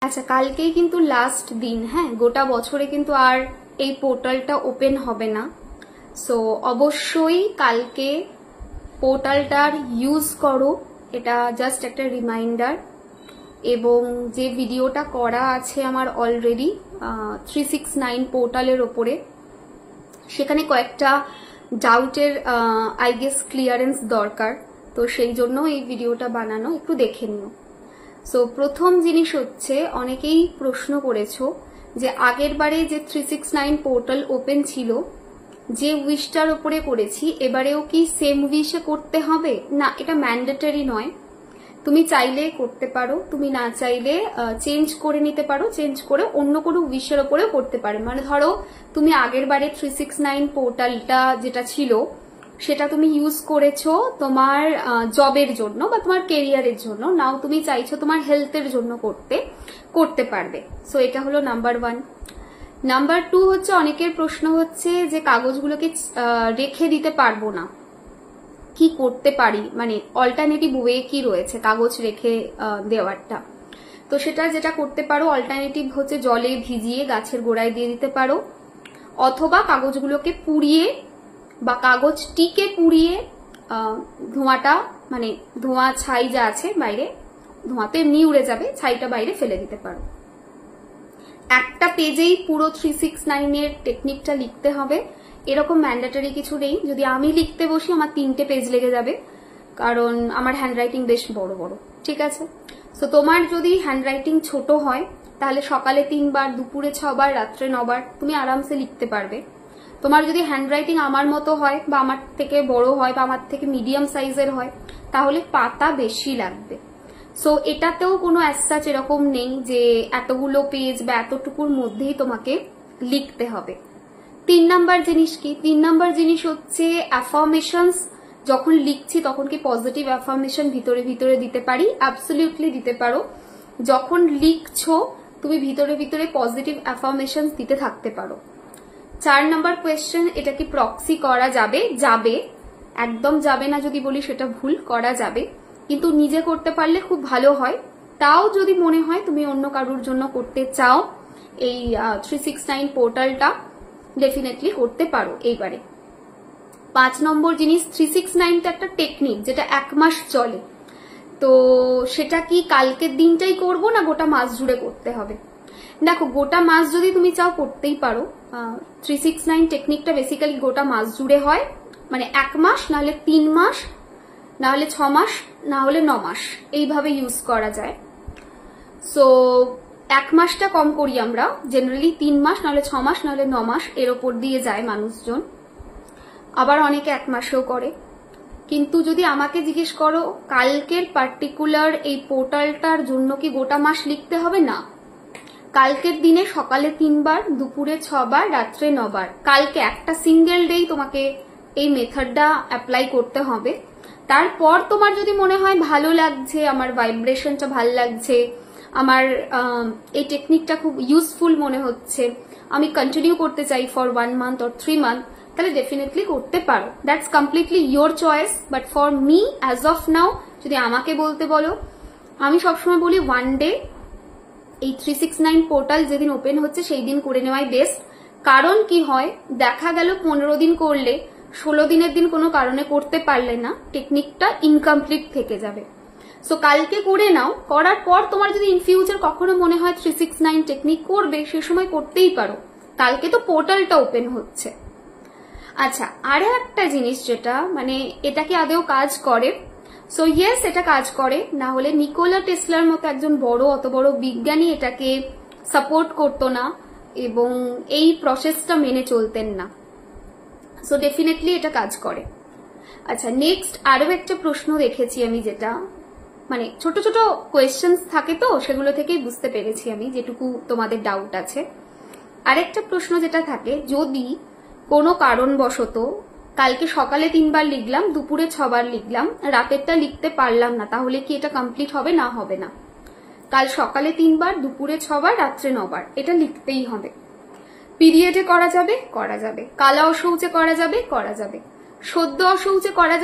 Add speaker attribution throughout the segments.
Speaker 1: আচ্ছা, কালকেই কিন্তু লাস্ট দিন। হ্যাঁ, গোটা বছরে কিন্তু আর এই পোর্টালটা ওপেন হবে না। সো অবশ্যই কালকে পোর্টালটার ইউজ করো, এটা জাস্ট একটা রিমাইন্ডার। এবং যে ভিডিওটা করা আছে আমার অলরেডি 369 পোর্টালের ওপরে, সেখানে কয়েকটা ডাউটের আই গেস ক্লিয়ারেন্স দরকার, তো সেই জন্য এই ভিডিওটা বানানো, একটু দেখে নিও। সো প্রথম জিনিস হচ্ছে, অনেকেই প্রশ্ন করেছো যে আগের বারে যে 369 পোর্টাল ওপেন ছিল, যে উইশটার ওপরে করেছি, এবারেও কি সেম উইশে করতে হবে? না, এটা ম্যান্ডেটরি নয়। তুমি চাইলে করতে পারো, তুমি না চাইলে চেঞ্জ করে নিতে পারো, চেঞ্জ করে অন্য কোনো উইশের ওপরেও করতে পারো। মানে ধরো তুমি আগের বারে 369 পোর্টালটা যেটা ছিল সেটা তুমি ইউজ করেছো তোমার জবের জন্য বা তোমার কেরিয়ারের জন্য, নাও তুমি চাইছো তোমার হেলথের জন্য করতে পারবে। সো এটা হলো নাম্বার 1। নাম্বার 2 হচ্ছে, অনেকের প্রশ্ন হচ্ছে যে কাগজগুলোকে রেখে দিতে পারবো না, কি করতে পারি, মানে অল্টারনেটিভ ওয়ে কি রয়েছে কাগজ রেখে দেওয়ারটা। তো সেটা যেটা করতে পারো, অল্টারনেটিভ হচ্ছে জলে ভিজিয়ে গাছের গোড়ায় দিয়ে দিতে পারো, অথবা কাগজগুলোকে পুড়িয়ে বা কাগজটিকে পুড়িয়ে ধোঁয়াটা, মানে ধোঁয়া ছাই যা আছে বাইরে, ধোঁয়া তো এমনি উড়ে যাবে, ছাইটা বাইরে ফেলে দিতে পারো। একটা পেজেই পুরো 369 এর টেকনিকটা লিখতে হবে এরকম ম্যান্ডেটরি কিছু নেই। যদি আমি লিখতে বসি আমার 3টে পেজ লেগে যাবে, কারণ আমার হ্যান্ডরাইটিং বেশ বড় বড়, ঠিক আছে? সো তোমার যদি হ্যান্ডরাইটিং ছোট হয় তাহলে সকালে 3 বার, দুপুরে 6 বার, রাত্রে 9 বার তুমি আরামসে লিখতে পারবে। তোমার যদি হ্যান্ডরাইটিং আমার মতো হয় বা আমার থেকে বড় হয় বা আমার থেকে মিডিয়াম সাইজের হয়, তাহলে পাতা বেশি লাগবে। সো এটাতেও কোনো অ্যাসাচ এরকম নেই যে এতগুলো পেজ বা এতটুকুর মধ্যেই তোমাকে লিখতে হবে। 3 নাম্বার জিনিস কি? 3 নাম্বার জিনিস হচ্ছে অ্যাফার্মেশনস। যখন লিখছি তখন কি পজিটিভ অ্যাফার্মেশন ভিতরে ভিতরে দিতে পারি? অ্যাবসলিউটলি দিতে পারো। যখন লিখছো তুমি ভিতরে ভিতরে পজিটিভ অ্যাফার্মেশন দিতে থাকতে পারো। 4 নাম্বার কোয়েশ্চেন, এটা কি প্রক্সি করা যাবে? যাবে, একদম যাবে না যদি বলি সেটা ভুল, করা যাবে, কিন্তু নিজে করতে পারলে খুব ভালো হয়। তাও যদি মনে হয় তুমি অন্য কারোর জন্য করতে চাও, এই 369 পোর্টালটা ডেফিনেটলি করতে পারো এইবারে। 5 নম্বর জিনিস, 369টা একটা টেকনিক যেটা 1 মাস চলে। তো সেটা কি কালকের দিনটাই করব না গোটা মাস জুড়ে করতে হবে? দেখো, গোটা মাস যদি তুমি চাও করতেই পারো। 369 টেকনিকটা বেসিক্যালি গোটা মাস জুড়ে হয়, মানে 1 মাস, নাহলে 3 মাস, নাহলে 6 মাস, না হলে 9 মাস, এইভাবে ইউজ করা যায়। সো 1 মাসটা কম করি আমরা, জেনারেলি 3 মাস, নাহলে 6 মাস, নাহলে 9 মাস এর ওপর দিয়ে যায় মানুষজন। আবার অনেকে 1 মাসেও করে। কিন্তু যদি আমাকে জিজ্ঞেস করো কালকের পার্টিকুলার এই পোর্টালটার জন্য কি গোটা মাস লিখতে হবে? না, কালকের দিনে সকালে 3 বার, দুপুরে 6 বার, রাত্রে 9 বার, কালকে একটা সিঙ্গেল ডেই তোমাকে এই মেথডটা অ্যাপ্লাই করতে হবে। তারপর তোমার যদি মনে হয় ভালো লাগছে, আমার ভাইব্রেশনটা ভালো লাগছে, আমার এই টেকনিকটা খুব ইউজফুল মনে হচ্ছে, আমি কন্টিনিউ করতে চাই ফর 1 মান্থ অর 3 মান্থ, তাহলে ডেফিনেটলি করতে পারো। That's completely your choice. But for me as of now, যদি আমাকে বলতে বলো, আমি সবসময় বলি 1 ডে এই 369 পোর্টাল যেদিন ওপেন হচ্ছে সেই দিন করে নেওয়াই বেস্ট। কারণ কি হয়, দেখা গেল 15 দিন করলে 16 দিনের দিন কোনো কারণে করতে পারলে না, টেকনিকটা ইনকমপ্লিট থেকে যাবে। সো কালকে করে নাও, করার পর তোমার যদি ইন ফিউচার কখনো মনে হয় 369 টেকনিক করবে, সে সময় করতেই পারো, কালকে তো পোর্টালটা ওপেন হচ্ছে। আচ্ছা, আরো একটা জিনিস যেটা, মানে এটা কি আদেও কাজ করে? সো ইয়েস, এটা কাজ করে, না হলে নিকোলা টেসলার মতো একজন অত বড় বিজ্ঞানী এটাকে সাপোর্ট করতো না এবং এই প্রসেসটা মেনে চলতেন না। সো ডেফিনেটলি এটা কাজ করে। আচ্ছা, নেক্সট আরো একটা প্রশ্ন দেখেছি আমি, যেটা মানে ছোট ছোট কোয়েশ্চেন্স থাকে, তো সেগুলো থেকেই বুঝতে পেরেছি আমি যেটুকু তোমাদের ডাউট আছে। আরেকটা প্রশ্ন যেটা থাকে, যদি কোনো কারণবশত কালকে সকালে 3 বার লিখলাম, দুপুরে 6 বার লিখলাম, রাতেরটা লিখতে পারলাম না, তাহলে কি এটা কমপ্লিট হবে? না, হবে না। কাল সকালে 3 বার, দুপুরে 6 বার, রাত্রে 9 বার, এটা লিখতেই হবে। পিরিয়ডে করা যাবে, করা যাবে। কালা অশৌচে করা যাবে, করা যাবে। সদ্য অশৌচে করা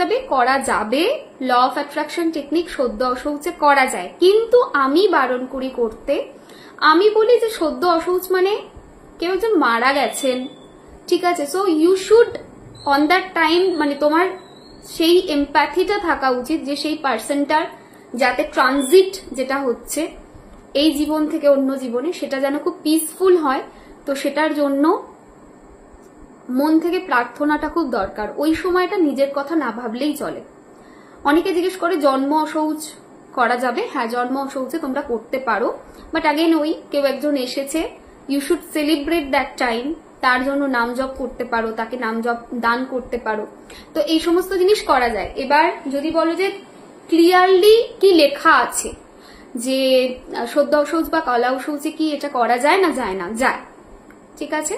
Speaker 1: যাবে, ল অফ অ্যাট্রাকশন টেকনিক সদ্য অশৌচে করা যায়, কিন্তু আমি বারণ করি করতে। আমি বলি যে সদ্য অশৌচ মানে কেউ একজন মারা গেছেন, ঠিক আছে, so you should on that time, মানে তোমার সেই এমপ্যাথিটা থাকা উচিত যে সেই পার্সনটার যাতে ট্রানজিট যেটা হচ্ছে এই জীবন থেকে অন্য জীবনে সেটা যেন খুব পিসফুল হয়। তো সেটার জন্য মন থেকে প্রার্থনাটা খুব দরকার। ওই সময়টা নিজের কথা না ভাবলেই চলে। অনেকে জিজ্ঞেস করে জন্ম অশৌচ করা যাবে? হ্যাঁ, জন্ম অশৌচে তোমরা করতে পারো, বাট আগেন ওই কেউ একজন এসেছে, you should celebrate that time, তার জন্য নাম জপ করতে পারো, তাকে নাম জপ দান করতে পারো। তো এই সমস্ত জিনিস করা যায়। এবার যদি বলো যে ক্লিয়ারলি কি লেখা আছে যে সদ্য অশৌচ বা কলা অশৌচে কি এটা করা যায় না? যায় না, যায়, ঠিক আছে,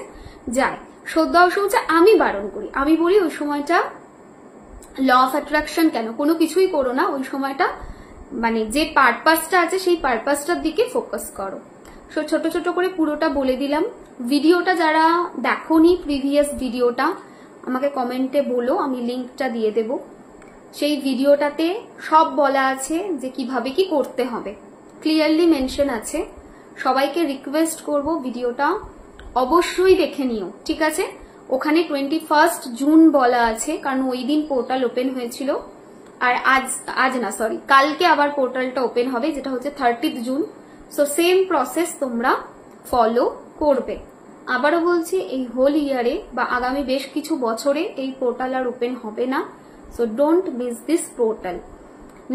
Speaker 1: যায়। সদ্য অশৌচে আমি বারণ করি, আমি বলি ওই সময়টা ল অফ অ্যাট্রাকশন কেন কোনো কিছুই করো না, ওই সময়টা মানে যে পারপাসটা আছে সেই পারপাসটার দিকে ফোকাস করো। সো ছোট ছোট করে পুরোটা বলে দিলাম। ভিডিওটা যারা দেখোনি প্রিভিয়াস ভিডিওটা আমাকে কমেন্টে বলো, আমি লিঙ্কটা দিয়ে দেব। সেই ভিডিওটাতে সব বলা আছে যে কিভাবে কি করতে হবে, ক্লিয়ারলি মেনশন আছে। সবাইকে রিকোয়েস্ট করব ভিডিওটা অবশ্যই দেখে নিও, ঠিক আছে। ওখানে 21 জুন বলা আছে, কারণ ওই দিন পোর্টাল ওপেন হয়েছিল। আর আজ না, সরি, কালকে আবার পোর্টালটা ওপেন হবে, যেটা হচ্ছে 30 জুন। সো সেম প্রসেস তোমরা ফলো করবে। আবারও বলছি, এই হোল ইয়ারে বা আগামী বেশ কিছু বছরে এই পোর্টাল আর ওপেন হবে না। So don't miss this portal.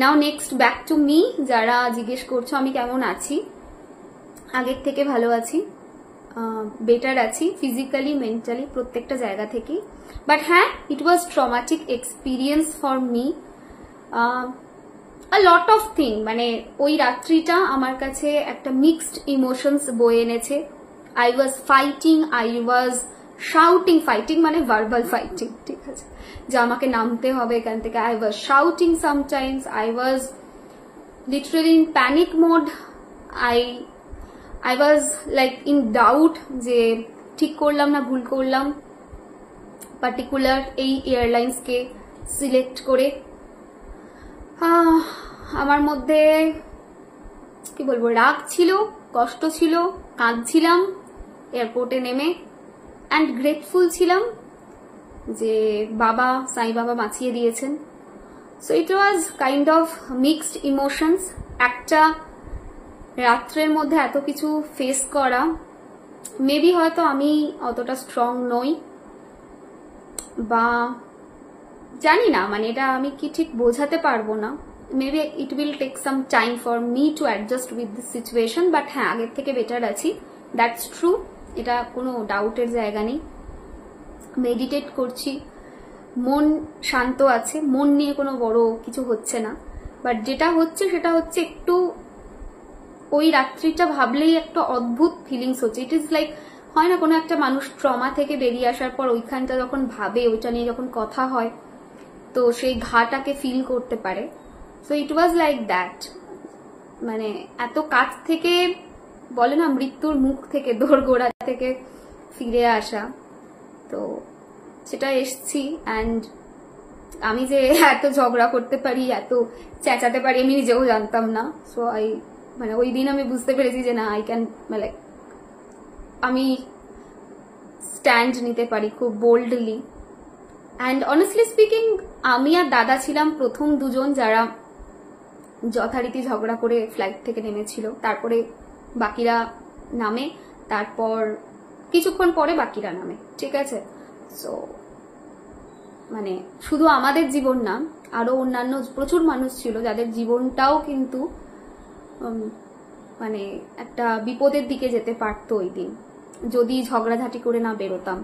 Speaker 1: Now next back to me. যারা জিজ্ঞেস করছো আমি কেমন আছি, আগের থেকে ভালো আছি, বেটার আছি, ফিজিক্যালি মেন্টালি প্রত্যেকটা জায়গা থেকে। বাট হ্যাঁ, it was traumatic experience for me, a lot of thing. মানে ওই রাত্রিটা আমার কাছে একটা মিক্সড ইমোশনস বয়ে এনেছে। I was fighting, I was shouting, fighting মানে ভার্বাল ফাইটিং, ঠিক আছে, যে আমাকে নামতে হবে এখান থেকে। I was shouting sometimes, I was literally in panic mode, I was like in doubt যে ঠিক করলাম না ভুল করলাম পার্টিকুলার এই এয়ারলাইন্সকে সিলেক্ট করে। আমার মধ্যে কি বলবো, রাগ ছিল, কষ্ট ছিল, কাঁদছিলাম এয়ারপোর্টে নেমে, অ্যান্ড গ্রেটফুল ছিলাম যে সাই বাবা বাঁচিয়ে দিয়েছেন। So it was kind of mixed emotions. একটা রাত্রের মধ্যে এত কিছু ফেস করা, মেবি হয়তো আমি অতটা স্ট্রং নই বা জানি না, মানে এটা আমি কি ঠিক বোঝাতে পারবো না। Maybe it will take some time for me to adjust with this situation. But হ্যাঁ, আগের থেকে বেটার আছি, দ্যাটস ট্রু, এটা কোনো ডাউটের জায়গা নেই। মেডিটেট করছি, মন শান্ত আছে, মন নিয়ে কোনো বড় কিছু হচ্ছে না। বাট যেটা হচ্ছে সেটা হচ্ছে একটু ওই রাত্রিটা ভাবলেই একটা অদ্ভুত ফিলিংস হচ্ছে। ইট ইজ লাইক, হয় না কোনো একটা মানুষ ট্রমা থেকে বেরিয়ে আসার পর ওইখানটা যখন ভাবে, ওইটা নিয়ে যখন কথা হয়, তো সেই ঘাটাকে ফিল করতে পারে। So it was like that, মানে এত কাছ থেকে বলে না মৃত্যুর মুখ থেকে, দোরগোড়া থেকে ফিরে আসা, তো সেটা এসছি। অ্যান্ড আমি যে এত ঝগড়া করতে পারি, এত চেঁচাতে পারি, আমি নিজেও জানতাম না। সো মানে ওই দিন আমি বুঝতে পেরেছি যে না, আই ক্যান, মানে আমি স্ট্যান্ড নিতে পারি খুব বোল্ডলি। অ্যান্ড অনেস্টলি স্পিকিং, আমি আর দাদা ছিলাম প্রথম দুজন যারা যথারীতি ঝগড়া করে ফ্লাইট থেকে নেমেছিল। তারপরে বাকিরা নামে, তারপর কিছুক্ষণ পরে বাকিরা নামে, ঠিক আছে। সো মানে শুধু আমাদের জীবন না, আরো অন্যান্য প্রচুর মানুষ ছিল যাদের জীবনটাও কিন্তু মানে একটা বিপদের দিকে যেতে পারতো ওই দিন, যদি ঝগড়াঝাটি করে না বেরোতাম।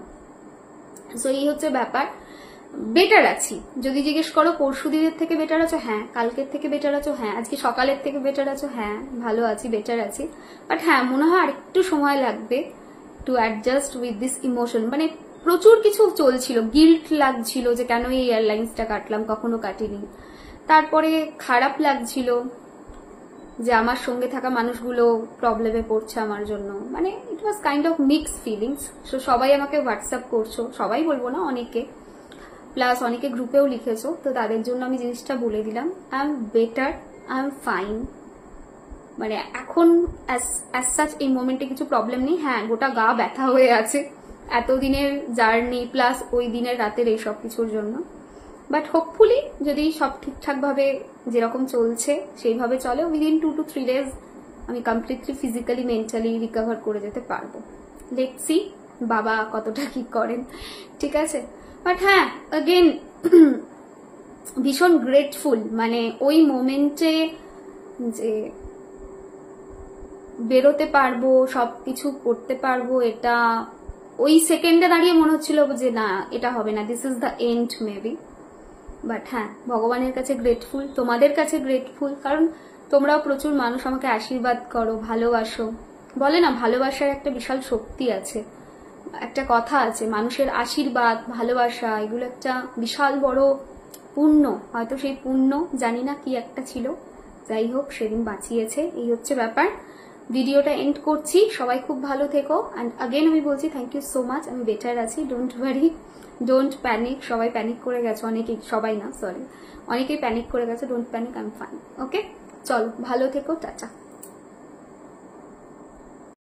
Speaker 1: সো এই হচ্ছে ব্যাপার। বেটার আছি, যদি জিজ্ঞেস করো পরশু দিনের থেকে বেটার আছো, হ্যাঁ। কালকের থেকে বেটার আছো, হ্যাঁ। আজকে সকালের থেকে বেটার আছো, হ্যাঁ। ভালো আছি, বেটার আছি। বাট হ্যাঁ, মনে হয় আরেকটু সময় লাগবে two adjust with this emotion. মানে প্রচুর কিছু চলছিল, গিল্ট লাগছিল যে কেন এই এয়ারলাইন্সটা কাটলাম, কখনো কাটিনি। তারপরে খারাপ লাগছিল যে আমার সঙ্গে থাকা মানুষগুলো প্রবলেমে পড়ছে আমার জন্য। মানে it was kind of mixed feelings. So সবাই আমাকে হোয়াটসঅ্যাপ করছো, সবাই বলবো না, অনেকে প্লাস অনেকে গ্রুপেও লিখেছো, তো তাদের জন্য আমি জিনিসটা বলে দিলাম। I am better, I am fine, মানে এখন অ্যাজ সাচ এই মোমেন্টে কিছু প্রবলেম নেই। হ্যাঁ, গোটা গা ব্যথা হয়ে আছে এতদিনের জার্নি প্লাস ওই দিনের রাতের এই সব কিছুর জন্য, বাট হোপফুলি যদি সব ঠিকঠাক ভাবে যেরকম চলছে সেইভাবে চলে, উইদিন 2 to 3 days আমি কমপ্লিটলি ফিজিক্যালি মেন্টালি রিকভার করে যেতে পারবো। লেটস সি বাবা কতটা কি করেন, ঠিক আছে। বাট হ্যাঁ, অ্যাগেন ভীষণ গ্রেটফুল, মানে ওই মোমেন্টে যে বেরোতে পারবো, সবকিছু করতে পারবো, এটা ওই সেকেন্ডে দাঁড়িয়ে মনে হচ্ছিল যে না এটা হবে না, this is the end maybe. But হ্যাঁ, ভগবানের কাছে গ্রেটফুল, তোমাদের কাছে গ্রেটফুল, কারণ তোমরাও প্রচুর মানুষ আমাকে আশীর্বাদ করো, ভালোবাসো। বলে না ভালোবাসার একটা বিশাল শক্তি আছে, একটা কথা আছে, মানুষের আশীর্বাদ ভালোবাসা এগুলো একটা বিশাল বড় পুণ্য। হয়তো সেই পুণ্য জানি না কি একটা ছিল, যাই হোক সেদিন বাঁচিয়েছে, এই হচ্ছে ব্যাপার। ভিডিওটা এন্ড করছি, সবাই খুব ভালো থেকো। অ্যান্ড আগেন আমি বলছি থ্যাংক ইউ সো মাচ, আমি বেটার আছি, ডোন্ট ওয়ারি, ডোন্ট প্যানিক। সবাই প্যানিক করে গেছে, অনেকেই, সবাই না সরি, অনেকেই প্যানিক করে গেছে, don't panic, I am fine. Okay, চলো ভালো থেকো, টাটা।